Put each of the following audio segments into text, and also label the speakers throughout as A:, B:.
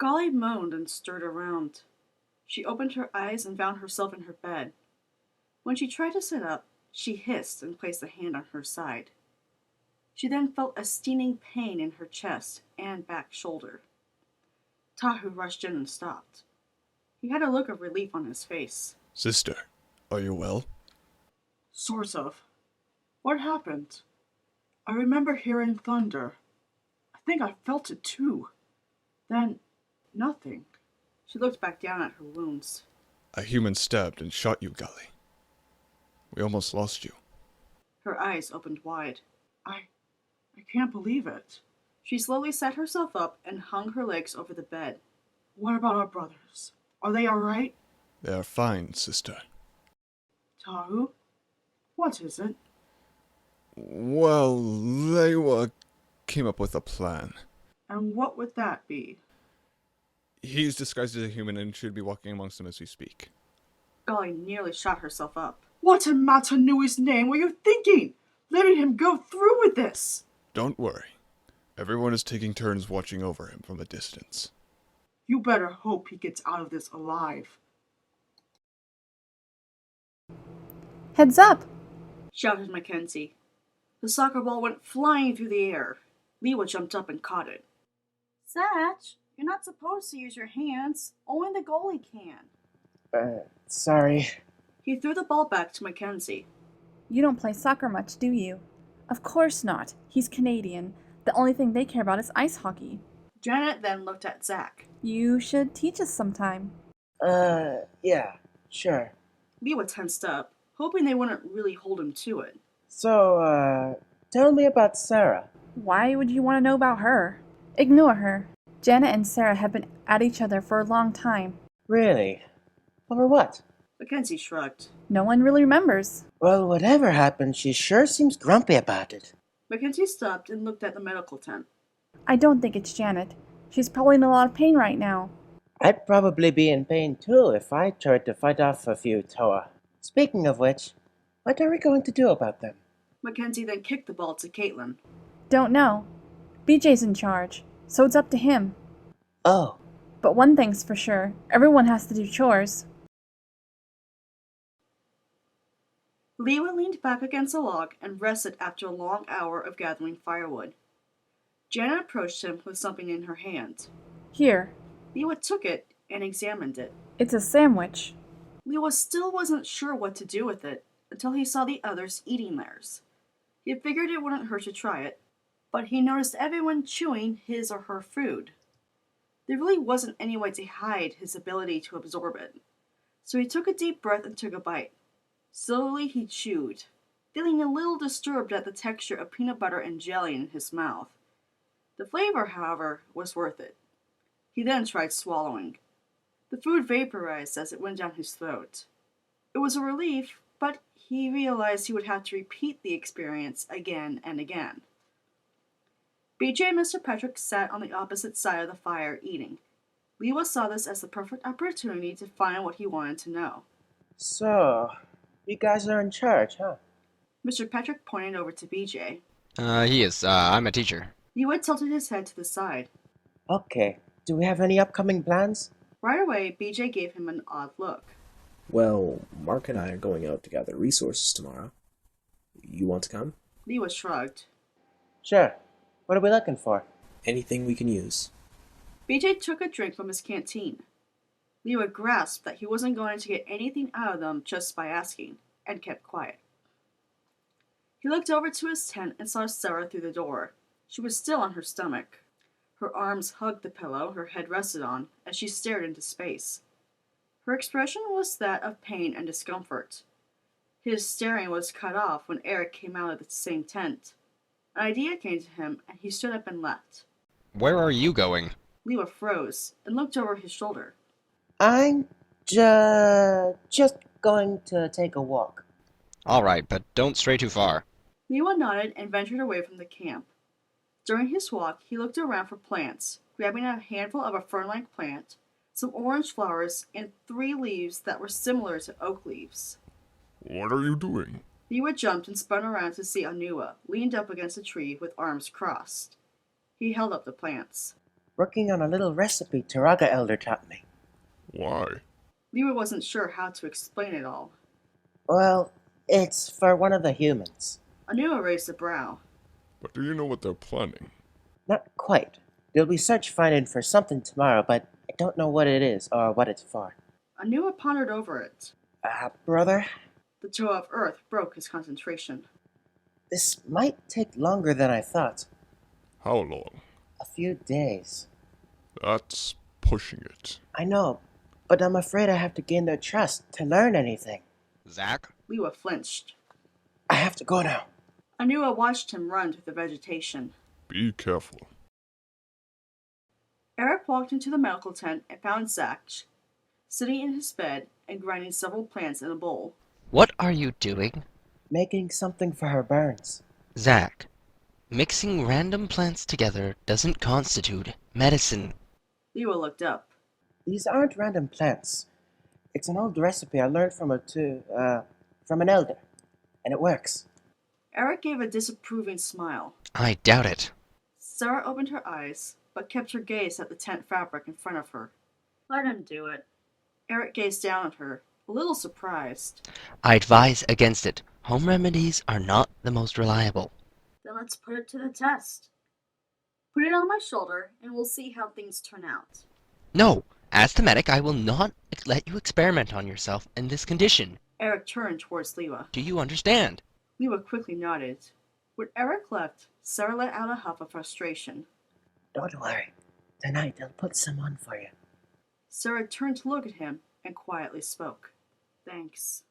A: Gali moaned and stirred around. She opened her eyes and found herself in her bed. When she tried to sit up, she hissed and placed a hand on her side. She then felt a stinging pain in her chest and back shoulder. Tahu rushed in and stopped. He had a look of relief on his face.
B: Sister, are you well?
A: Sort of. What happened? I remember hearing thunder. I think I felt it too. Then, nothing. She looked back down at her wounds.
B: A human stabbed and shot you, Gali. We almost lost you.
A: Her eyes opened wide. I can't believe it. She slowly sat herself up and hung her legs over the bed. What about our brothers? Are they all right?
B: They are fine, sister.
A: Tahu? What is it?
B: Well, Lewa came up with a plan.
A: And what would that be?
B: He's disguised as a human and should be walking amongst them as we speak.
A: Gali nearly shot herself up. What in Matanui's name were you thinking? Letting him go through with this?
B: Don't worry. Everyone is taking turns watching over him from a distance.
A: You better hope he gets out of this alive.
C: Heads up!
A: Shouted Mackenzie. The soccer ball went flying through the air. Lewa jumped up and caught it. Satch, you're not supposed to use your hands. Only the goalie can.
D: Sorry.
A: He threw the ball back to Mackenzie.
C: You don't play soccer much, do you? Of course not. He's Canadian. The only thing they care about is ice hockey.
A: Janet then looked at Zach.
C: You should teach us sometime.
D: Yeah, sure.
A: Lewa tensed up, hoping they wouldn't really hold him to it.
D: So, tell me about Sarah.
C: Why would you want to know about her? Ignore her. Janet and Sarah have been at each other for a long time.
D: Really? Over what?
A: Mackenzie shrugged.
C: No one really remembers.
D: Well, whatever happened, she sure seems grumpy about it.
A: Mackenzie stopped and looked at the medical tent.
C: I don't think it's Janet. She's probably in a lot of pain right now.
D: I'd probably be in pain too if I tried to fight off a few Toa. Speaking of which, what are we going to do about them?
A: Mackenzie then kicked the ball to Caitlin.
C: Don't know. BJ's in charge, so it's up to him.
D: Oh.
C: But one thing's for sure, everyone has to do chores.
A: Lewa leaned back against a log and rested after a long hour of gathering firewood. Janet approached him with something in her hand.
C: Here.
A: Lewa took it and examined it.
C: It's a sandwich.
A: Lewa still wasn't sure what to do with it until he saw the others eating theirs. He figured it wouldn't hurt to try it, but he noticed everyone chewing his or her food. There really wasn't any way to hide his ability to absorb it, so he took a deep breath and took a bite. Slowly he chewed, feeling a little disturbed at the texture of peanut butter and jelly in his mouth. The flavor, however, was worth it. He then tried swallowing. The food vaporized as it went down his throat. It was a relief, but he realized he would have to repeat the experience again and again. BJ and Mr. Patrick sat on the opposite side of the fire eating. Lewa saw this as the perfect opportunity to find what he wanted to know.
D: So, you guys are in charge, huh?
A: Mr. Patrick pointed over to BJ.
E: He is. I'm a teacher.
A: Lewa tilted his head to the side.
D: Okay. Do we have any upcoming plans?
A: Right away, BJ gave him an odd look.
F: Well, Mark and I are going out to gather resources tomorrow. You want to come?
A: Lewa shrugged.
D: Sure. What are we looking for?
F: Anything we can use.
A: BJ took a drink from his canteen. Lewa grasped that he wasn't going to get anything out of them just by asking, and kept quiet. He looked over to his tent and saw Sarah through the door. She was still on her stomach. Her arms hugged the pillow her head rested on as she stared into space. Her expression was that of pain and discomfort. His staring was cut off when Eric came out of the same tent. An idea came to him, and he stood up and left.
E: Where are you going?
A: Lewa froze and looked over his shoulder.
D: I'm just going to take a walk.
E: All right, but don't stray too far.
A: Lewa nodded and ventured away from the camp. During his walk, he looked around for plants, grabbing a handful of a fern-like plant, some orange flowers, and 3 leaves that were similar to oak leaves.
B: What are you doing?
A: Lewa jumped and spun around to see Anua, leaned up against a tree with arms crossed. He held up the plants.
D: Working on a little recipe Taraga elder taught me.
B: Why?
A: Lewa wasn't sure how to explain it all.
D: Well, it's for one of the humans.
A: Anua raised a brow.
B: But do you know what they're planning?
D: Not quite. They'll be search finding for something tomorrow, but I don't know what it is or what it's for.
A: Anua pondered over it.
D: Brother,
A: The Toa of Earth broke his concentration.
D: this might take longer than I thought.
B: How long?
D: A few days.
B: That's pushing it.
D: I know, but I'm afraid I have to gain their trust to learn anything.
E: Zach?
A: Lewa flinched.
D: I have to go now.
A: Anua watched him run through the vegetation.
B: Be careful.
A: Eric walked into the medical tent and found Zach sitting in his bed and grinding several plants in a bowl.
E: What are you doing?
D: Making something for her burns.
E: Zach, mixing random plants together doesn't constitute medicine.
A: Lewa looked up.
D: These aren't random plants. It's an old recipe I learned from an elder, and it works.
A: Eric gave a disapproving smile.
E: I doubt it.
A: Sarah opened her eyes, but kept her gaze at the tent fabric in front of her. Let him do it. Eric gazed down at her, a little surprised.
E: I advise against it. Home remedies are not the most reliable.
A: Then let's put it to the test. Put it on my shoulder, and we'll see how things turn out.
E: No, as the medic, I will not let you experiment on yourself in this condition.
A: Eric turned towards Lewa.
E: Do you understand?
A: Lewa quickly nodded. When Eric left, Sarah let out a huff of frustration.
D: Don't worry. Tonight I'll put some on for you.
A: Sarah turned to look at him and quietly spoke. Thanks.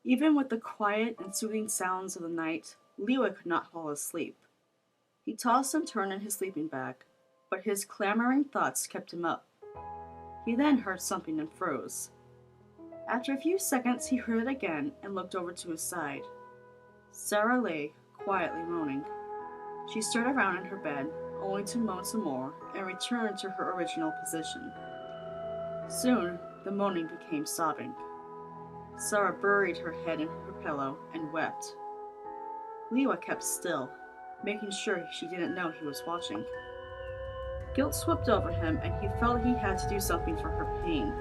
A: Even with the quiet and soothing sounds of the night, Lewa could not fall asleep. He tossed and turned in his sleeping bag, but his clamoring thoughts kept him up. He then heard something and froze. After a few seconds, he heard it again and looked over to his side. Sarah lay, quietly moaning. She stirred around in her bed, only to moan some more and return to her original position. Soon, the moaning became sobbing. Sarah buried her head in her pillow and wept. Lewa kept still, making sure she didn't know he was watching. Guilt swept over him, and he felt he had to do something for her pain.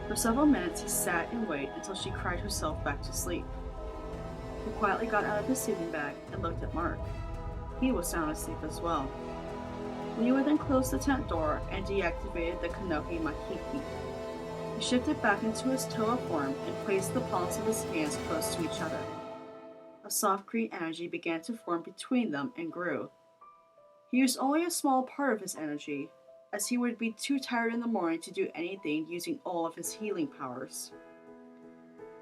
A: For several minutes he sat and waited until she cried herself back to sleep. He quietly got out of his sleeping bag and looked at Mark. He was sound asleep as well. Lewa then closed the tent door and deactivated the Kanohi Mahiki. He shifted back into his Toa form and placed the palms of his hands close to each other. A soft green energy began to form between them and grew. He used only a small part of his energy, as he would be too tired in the morning to do anything using all of his healing powers.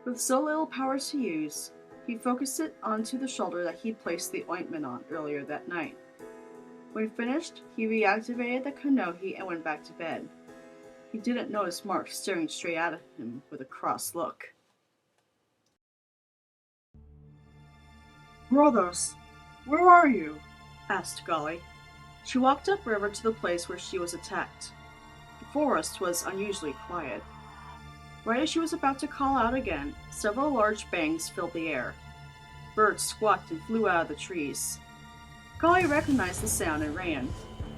A: With so little powers to use, he focused it onto the shoulder that he placed the ointment on earlier that night. When finished, he reactivated the Kanohi and went back to bed. He didn't notice Mark staring straight at him with a cross look. Brothers, where are you? Asked Gali. She walked upriver to the place where she was attacked. The forest was unusually quiet. Right as she was about to call out again, several large bangs filled the air. Birds squawked and flew out of the trees. Gali recognized the sound and ran.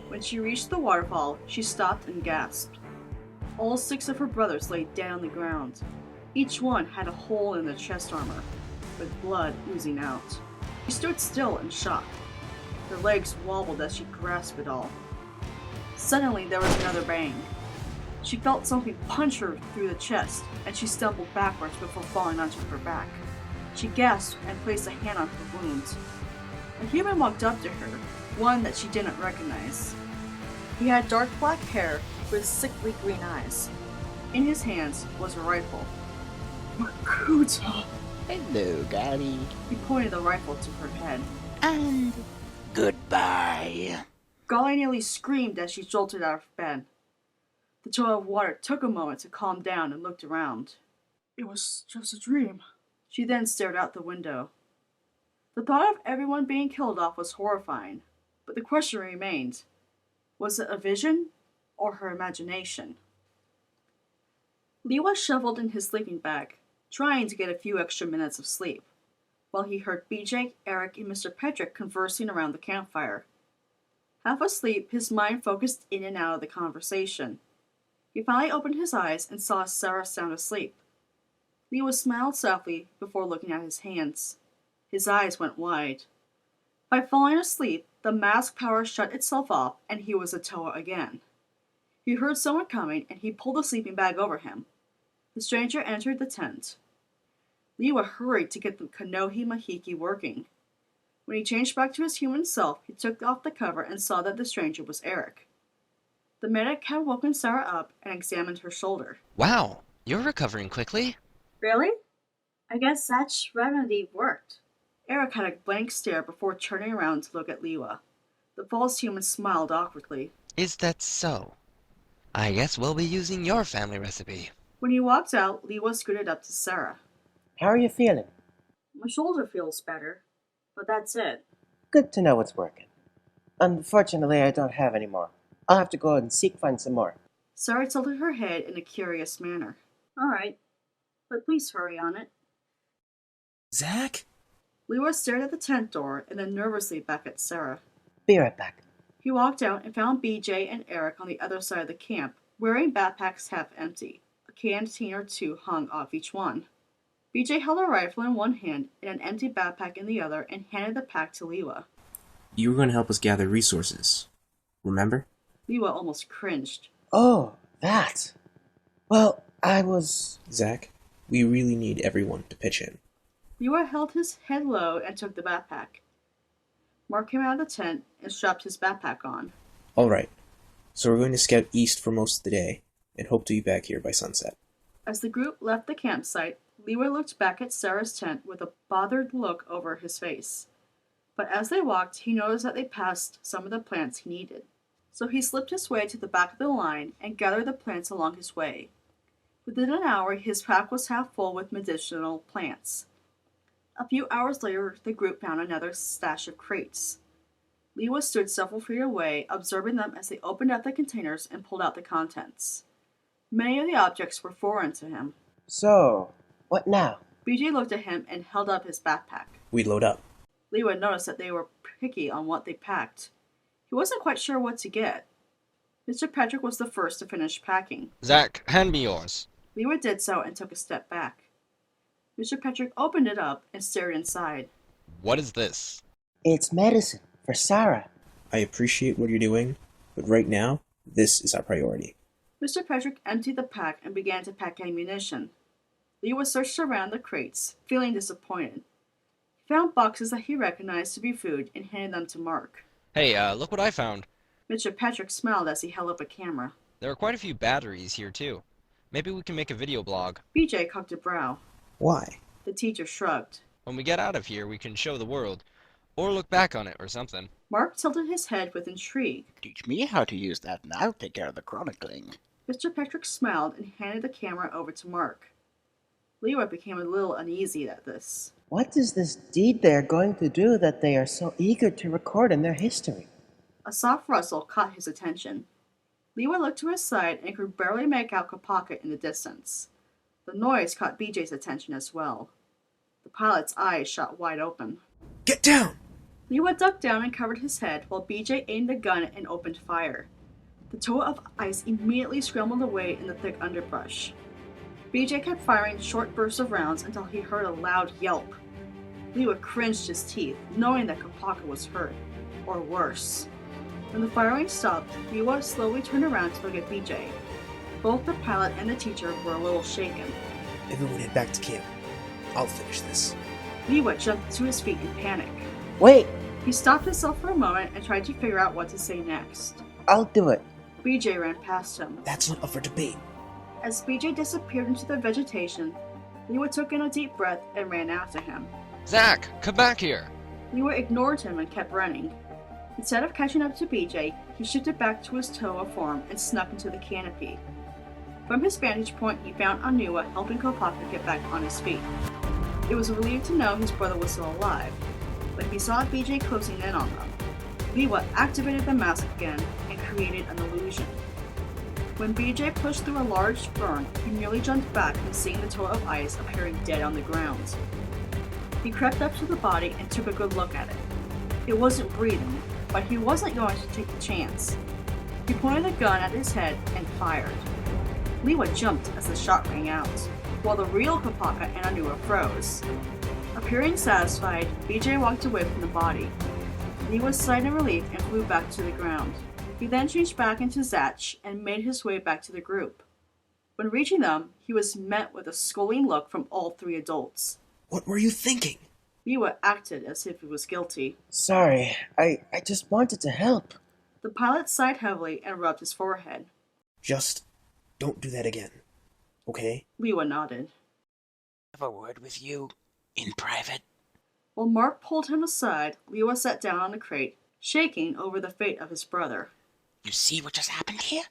A: When she reached the waterfall, she stopped and gasped. All 6 of her brothers lay dead on the ground. Each one had a hole in their chest armor, with blood oozing out. She stood still in shock. Her legs wobbled as she grasped it all. Suddenly, there was another bang. She felt something punch her through the chest, and she stumbled backwards before falling onto her back. She gasped and placed a hand on her wound. A human walked up to her, one that she didn't recognize. He had dark black hair with sickly green eyes. In his hands was a rifle. Makuta!
G: Hello, Gali.
A: He pointed the rifle to her head.
G: And goodbye.
A: Gali nearly screamed as she jolted out of bed. The Toa of Water took a moment to calm down and looked around. It was just a dream. She then stared out the window. The thought of everyone being killed off was horrifying, but the question remained, was it a vision or her imagination? Lewa shoveled in his sleeping bag, trying to get a few extra minutes of sleep. while he heard BJ, Eric, and Mr. Petrick conversing around the campfire. Half asleep, his mind focused in and out of the conversation. He finally opened his eyes and saw Sarah sound asleep. Lewa smiled softly before looking at his hands. His eyes went wide. By falling asleep, the mask power shut itself off and he was a Toa again. He heard someone coming and he pulled the sleeping bag over him. The stranger entered the tent. Lewa hurried to get the Kanohi Mahiki working. When he changed back to his human self, he took off the cover and saw that the stranger was Eric. The medic had woken Sarah up and examined her shoulder.
E: Wow, you're recovering quickly.
A: Really? I guess that remedy worked. Eric had a blank stare before turning around to look at Lewa. The false human smiled awkwardly.
E: Is that so? I guess we'll be using your family recipe.
A: When he walked out, Lewa scooted up to Sarah.
D: How are you feeling?
A: My shoulder feels better, but that's it.
D: Good to know it's working. Unfortunately, I don't have any more. I'll have to go and find some more.
A: Sarah tilted her head in a curious manner. All right, but please hurry on it.
F: Zach?
A: Lewa stared at the tent door and then nervously back at Sarah.
D: Be right back.
A: He walked out and found BJ and Eric on the other side of the camp, wearing backpacks half empty. A canteen or two hung off each one. BJ held a rifle in one hand and an empty backpack in the other and handed the pack to Lewa.
F: You were going to help us gather resources. Remember?
A: Lewa almost cringed.
D: Oh, that. Well, I was...
F: Zach, we really need everyone to pitch in.
A: Lewa held his head low and took the backpack. Mark came out of the tent and strapped his backpack on.
F: Alright, so we're going to scout east for most of the day, and hope to be back here by sunset.
A: As the group left the campsite, Lewa looked back at Sarah's tent with a bothered look over his face. But as they walked, he noticed that they passed some of the plants he needed. So he slipped his way to the back of the line and gathered the plants along his way. Within an hour, his pack was half full with medicinal plants. A few hours later, the group found another stash of crates. Lewa stood several feet away, observing them as they opened up the containers and pulled out the contents. Many of the objects were foreign to him.
D: So, what now?
A: BJ looked at him and held up his backpack.
F: We load up.
A: Lewa noticed that they were picky on what they packed. He wasn't quite sure what to get. Mr. Petrick was the first to finish packing.
E: Zach, hand me yours.
A: Lewa did so and took a step back. Mr. Petrick opened it up and stared inside.
E: What is this?
D: It's medicine for Sarah.
F: I appreciate what you're doing, but right now, this is our priority.
A: Mr. Petrick emptied the pack and began to pack ammunition. Lewa searched around the crates, feeling disappointed. He found boxes that he recognized to be food and handed them to Mark.
E: Hey, look what I found.
A: Mr. Petrick smiled as he held up a camera.
E: There are quite a few batteries here, too. Maybe we can make a video blog.
A: BJ cocked a brow.
F: Why?
A: The teacher shrugged.
E: When we get out of here, we can show the world. Or look back on it, or something.
A: Mark tilted his head with intrigue.
G: Teach me how to use that and I'll take care of the chronicling.
A: Mr. Petrick smiled and handed the camera over to Mark. Lewa became a little uneasy at this.
D: What is this deed they are going to do that they are so eager to record in their history?
A: A soft rustle caught his attention. Lewa looked to his side and could barely make out Kopaka in the distance. The noise caught BJ's attention as well. The pilot's eyes shot wide open.
F: Get down!
A: Lewa ducked down and covered his head while BJ aimed the gun and opened fire. The Toa of Ice immediately scrambled away in the thick underbrush. BJ kept firing short bursts of rounds until he heard a loud yelp. Lewa cringed his teeth, knowing that Kopaka was hurt, or worse. When the firing stopped, Lewa slowly turned around to look at BJ. Both the pilot and the teacher were a little shaken.
F: Everyone head back to camp. I'll finish this.
A: Lewa jumped to his feet in panic.
D: Wait,
A: He stopped himself for a moment and tried to figure out what to say next.
D: I'll do it.
A: BJ ran past him.
F: That's not up for debate.
A: As BJ disappeared into the vegetation, Lewa took in a deep breath and ran after him.
E: Zach, come back here!
A: Lewa ignored him and kept running. Instead of catching up to BJ, he shifted back to his Toa form and snuck into the canopy. From his vantage point, he found Anua helping Kopaka get back on his feet. It was a relief to know his brother was still alive, but he saw BJ closing in on them. Lewa activated the mask again and created an illusion. When BJ pushed through a large fern, he nearly jumped back from seeing the Toa of Ice appearing dead on the ground. He crept up to the body and took a good look at it. It wasn't breathing, but he wasn't going to take the chance. He pointed the gun at his head and fired. Lewa jumped as the shot rang out, while the real Kopaka and Anua froze. Appearing satisfied, BJ walked away from the body. Lewa sighed in relief and flew back to the ground. He then changed back into Zatch and made his way back to the group. When reaching them, he was met with a scolding look from all three adults.
F: What were you thinking?
A: Lewa acted as if he was guilty.
D: Sorry, I just wanted to help.
A: The pilot sighed heavily and rubbed his forehead.
F: Just don't do that again, okay?
A: Lewa nodded.
G: Have a word with you in private.
A: While Mark pulled him aside, Lewa sat down on the crate, shaking over the fate of his brother.
G: You see what just happened here?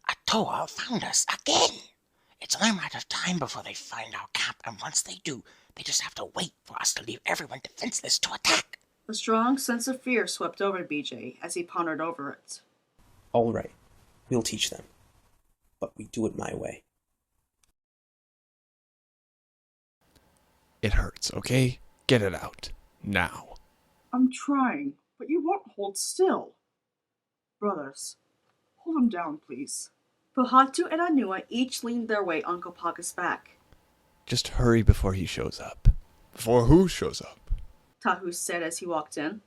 G: A Toa found us again. It's only a matter of time before they find our camp, and once they do, they just have to wait for us to leave everyone defenseless to attack.
A: A strong sense of fear swept over BJ as he pondered over it.
F: All right, we'll teach them. But we do it my way.
B: It hurts, okay? Get it out. Now.
A: I'm trying, but you won't hold still. Brothers, hold him down, please. Pohatu and Anua each leaned their weight on Kopaka's back.
B: Just hurry before he shows up. Before who shows up?
A: Tahu said as he walked in.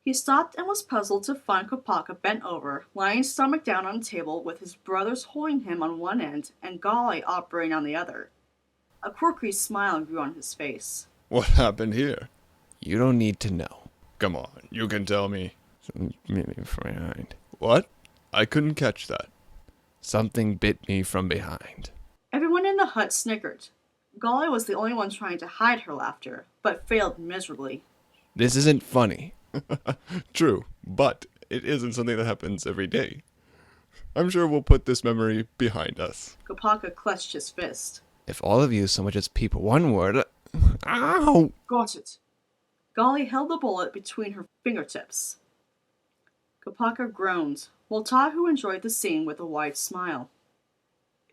A: He stopped and was puzzled to find Kopaka bent over, lying stomach down on a table with his brothers holding him on one end and Gali operating on the other. A quirky smile grew on his face.
B: What happened here? You don't need to know. Come on, you can tell me. Something bit me from behind. What? I couldn't catch that. Something bit me from behind.
A: Everyone in the hut snickered. Gali was the only one trying to hide her laughter, but failed miserably.
B: This isn't funny. True, but it isn't something that happens every day. I'm sure we'll put this memory behind us.
A: Kopaka clutched his fist.
B: If all of you so much as peep one word... Ow!
A: Got it. Gali held the bullet between her fingertips. Kopaka groaned, while Tahu enjoyed the scene with a wide smile.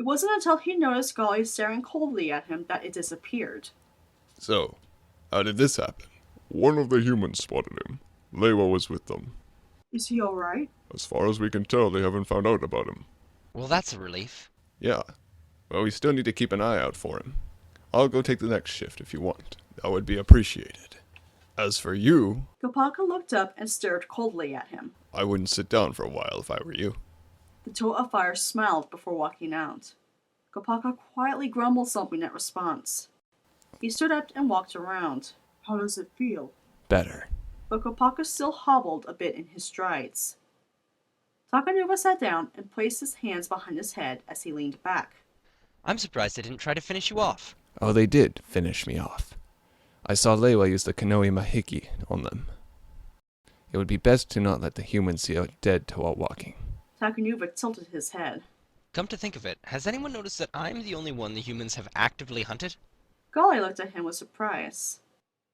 A: It wasn't until he noticed Gali staring coldly at him that it disappeared.
B: So, how did this happen?
H: One of the humans spotted him. Lewa was with them.
A: Is he alright?
H: As far as we can tell, they haven't found out about him.
E: Well, that's a relief.
B: Yeah. Well, we still need to keep an eye out for him. I'll go take the next shift if you want. That would be appreciated. As for you...
A: Kopaka looked up and stared coldly at him.
B: I wouldn't sit down for a while if I were you.
A: The Toa Fire smiled before walking out. Kopaka quietly grumbled something in response. He stood up and walked around. How does it feel?
B: Better.
A: But Kopaka still hobbled a bit in his strides. Takanuva sat down and placed his hands behind his head as he leaned back.
E: I'm surprised they didn't try to finish you off.
B: Oh, they did finish me off. I saw Lewa use the Kanoe Mahiki on them. It would be best to not let the humans see a dead Toa walking.
A: Takanuva tilted his head.
E: Come to think of it, has anyone noticed that I'm the only one the humans have actively hunted?
A: Gali looked at him with surprise.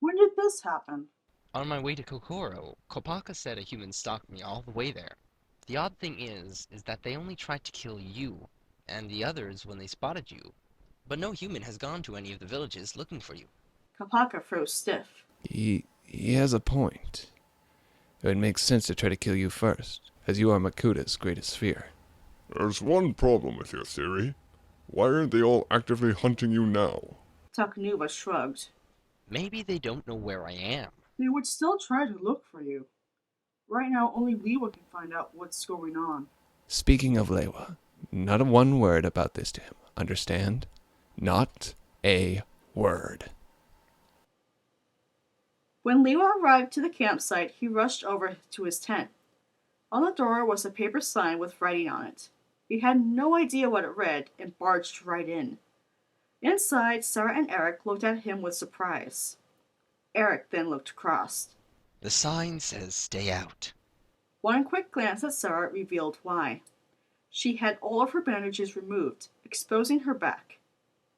A: When did this happen?
E: On my way to Kokoro, Kopaka said a human stalked me all the way there. The odd thing is that they only tried to kill you, and the others when they spotted you. But no human has gone to any of the villages looking for you.
A: Kopaka froze stiff.
B: He has a point. It would make sense to try to kill you first, as you are Makuta's greatest fear.
H: There's one problem with your theory. Why aren't they all actively hunting you now?
A: Takanuva shrugged.
E: Maybe they don't know where I am.
A: They would still try to look for you. Right now, only Lewa can find out what's going on.
B: Speaking of Lewa, not a one word about this to him. Understand? Not a word.
A: When Lewa arrived to the campsite, he rushed over to his tent. On the door was a paper sign with writing on it. He had no idea what it read and barged right in. Inside, Sarah and Eric looked at him with surprise. Eric then looked crossed.
E: The sign says stay out.
A: One quick glance at Sarah revealed why. She had all of her bandages removed, exposing her back.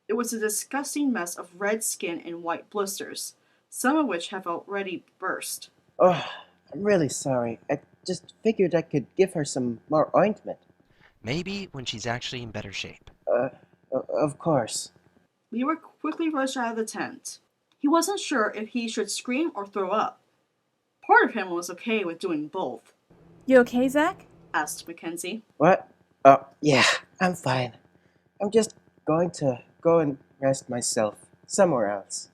A: It was a disgusting mess of red skin and white blisters, some of which have already burst.
D: Oh, I'm really sorry. I just figured I could give her some more ointment.
E: Maybe when she's actually in better shape.
D: Of course.
A: Lewa quickly rushed out of the tent. He wasn't sure if he should scream or throw up. Part of him was okay with doing both,
C: You okay, Zach?
A: asked Mackenzie.
D: What? Oh, yeah, I'm fine. I'm just going to go and rest myself somewhere else.